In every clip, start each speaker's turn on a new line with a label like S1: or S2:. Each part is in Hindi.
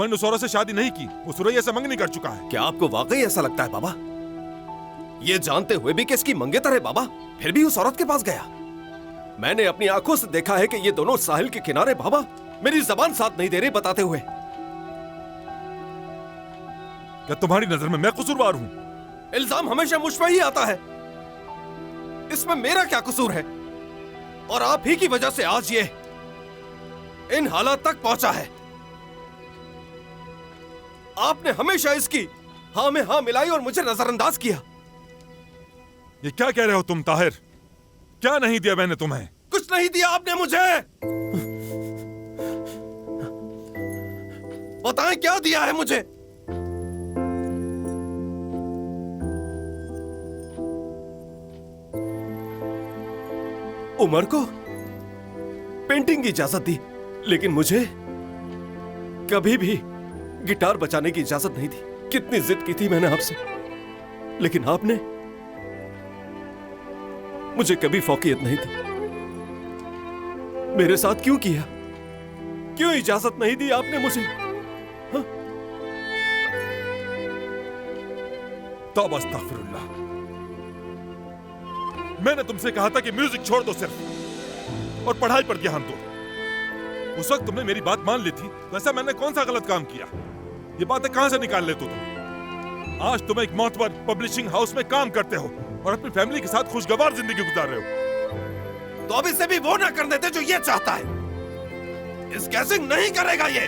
S1: उमर ने उस औरत से शादी नहीं की, वो सुरैया से मंगनी कर चुका है।
S2: क्या आपको वाकई ऐसा लगता है बाबा? ये जानते हुए भी कि इसकी मंगेतर है बाबा, फिर भी उस औरत के पास गया। मैंने अपनी आंखों से देखा है कि ये दोनों साहिल के किनारे बाबा मेरी जबान साथ नहीं दे रही बताते हुए।
S1: क्या तुम्हारी नजर में मैं कसूरवार हूं?
S2: इल्जाम हमेशा मुझ पर ही आता है, इसमें मेरा क्या कसूर है? और आप ही की वजह से आज ये इन हालात तक पहुंचा है। आपने हमेशा इसकी हाँ में हाँ मिलाई और मुझे नजरअंदाज किया।
S1: ये क्या कह रहे हो तुम ताहिर? क्या नहीं दिया मैंने तुम्हें?
S2: कुछ नहीं दिया आपने मुझे। बताएं क्या दिया है मुझे? उमर को पेंटिंग की इजाजत दी, लेकिन मुझे कभी भी गिटार बजाने की इजाजत नहीं दी। कितनी जिद की थी मैंने आपसे, लेकिन आपने मुझे कभी फौकियत नहीं दी। मेरे साथ क्यों किया? क्यों इजाजत नहीं दी आपने मुझे? हाँ?
S1: तौबा अस्तगफिरुल्लाह। मैंने तुमसे कहा था कि म्यूजिक छोड़ दो सिर्फ और पढ़ाई पर ध्यान दो। उस वक्त तुमने मेरी बात मान ली थी, वैसा मैंने कौन सा गलत काम किया? ये बातें कहां से निकाल लेते हो तुम? आज तुम एक मोतबर पब्लिशिंग हाउस में काम करते हो और अपनी फैमिली के साथ खुशगवार जिंदगी गुजार रहे हो।
S2: तो अब इसे भी वो ना कर देते जो ये चाहता है। इस गैसिंग नहीं करेगा ये,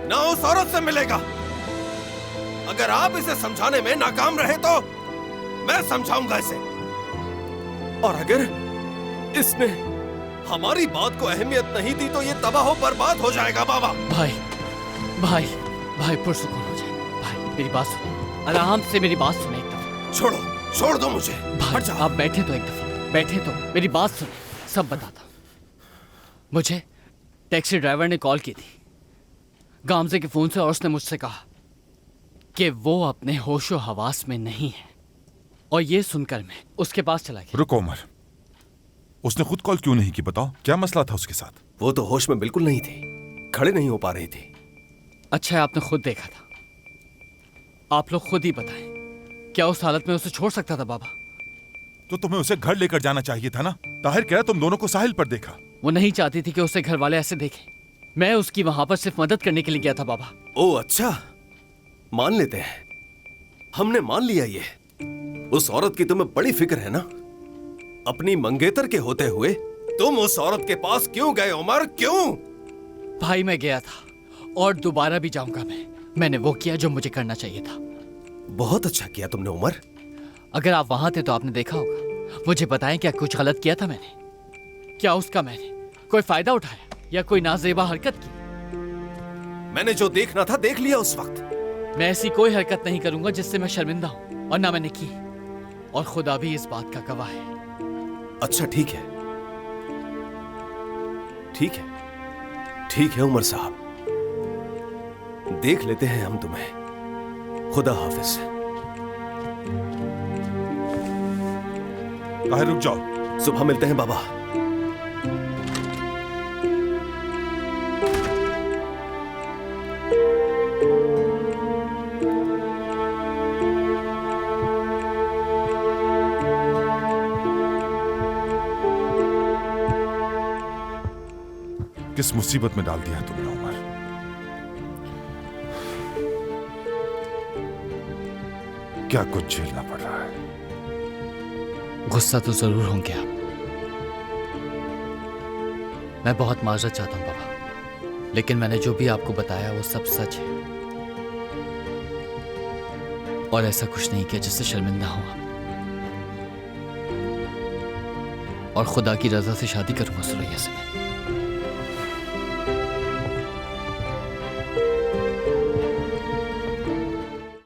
S2: ना उस औरत से मिलेगा। अगर आप इसे समझाने में नाकाम रहे तो मैं समझाऊंगा इसे। और अगर इसने हमारी बात को अहमियत नहीं दी तो ये तबाह बर्बाद हो जाएगा बाबा।
S3: भाई भाई भाई पुरसुकून हो जाए। भाई मेरी बात सुनो, आराम से मेरी बात सुने एक दफा।
S2: छोड़ो, छोड़ दो मुझे।
S3: भाई आप बैठे तो एक दफा, बैठे तो मेरी बात सुने, सब बताता। मुझे टैक्सी ड्राइवर ने कॉल की थी गामजे के फोन से और उसने मुझसे कहा कि वो अपने होशो हवास में नहीं है। और ये सुनकर मैं उसके पास चला गया।
S1: रुको उमर, उसने खुद कॉल क्यों नहीं की? बताओ क्या मसला था उसके साथ?
S2: वो तो होश में बिल्कुल नहीं थी, खड़े नहीं हो पा रही थी।
S3: अच्छा है आपने खुद देखा था। आप लोग खुद ही बताएं, क्या उस हालत में उसे छोड़ सकता था बाबा?
S1: तो तुम्हें उसे घर लेकर जाना चाहिए था ना। ताहिर कह तुम दोनों को साहिल पर देखा।
S3: वो नहीं चाहती थी कि उसे घर वाले ऐसे देखें। मैं उसकी वहां पर सिर्फ मदद करने के लिए गया था बाबा।
S2: ओ अच्छा, मान लेते हैं, हमने मान लिया। ये उस औरत की तुम्हें बड़ी फिक्र है ना। अपनी मंगेतर के होते हुए तुम उस औरत के पास क्यों गए उमर, क्यों?
S3: भाई मैं गया था और दोबारा भी जाऊंगा। मैंने वो किया जो मुझे करना चाहिए था।
S2: बहुत अच्छा किया तुमने उमर।
S3: अगर आप वहां थे तो आपने देखा होगा। मुझे बताएं, क्या कुछ गलत किया था मैंने? क्या उसका मैंने कोई फायदा उठाया या कोई नाजेबा हरकत की?
S2: मैंने जो देखना था देख लिया उस वक्त।
S3: मैं ऐसी कोई हरकत नहीं करूंगा जिससे मैं शर्मिंदा हूं, और ना मैंने की। और खुदा भी इस बात का गवाह है।
S2: अच्छा ठीक है, ठीक है, ठीक है उमर साहब, देख लेते हैं हम तुम्हें। खुदा हाफिज।
S1: ताहिर रुक जाओ,
S2: सुबह मिलते हैं बाबा।
S1: किस मुसीबत में डाल दिया तुमने उमर। क्या कुछ झेलना पड़ रहा है।
S3: गुस्सा तो जरूर होंगे आप। मैं बहुत माजरत चाहता हूं बाबा, लेकिन मैंने जो भी आपको बताया वो सब सच है। और ऐसा कुछ नहीं किया जिससे शर्मिंदा हूं आप। और खुदा की रजा से शादी करूंगा सुरैया से मैं।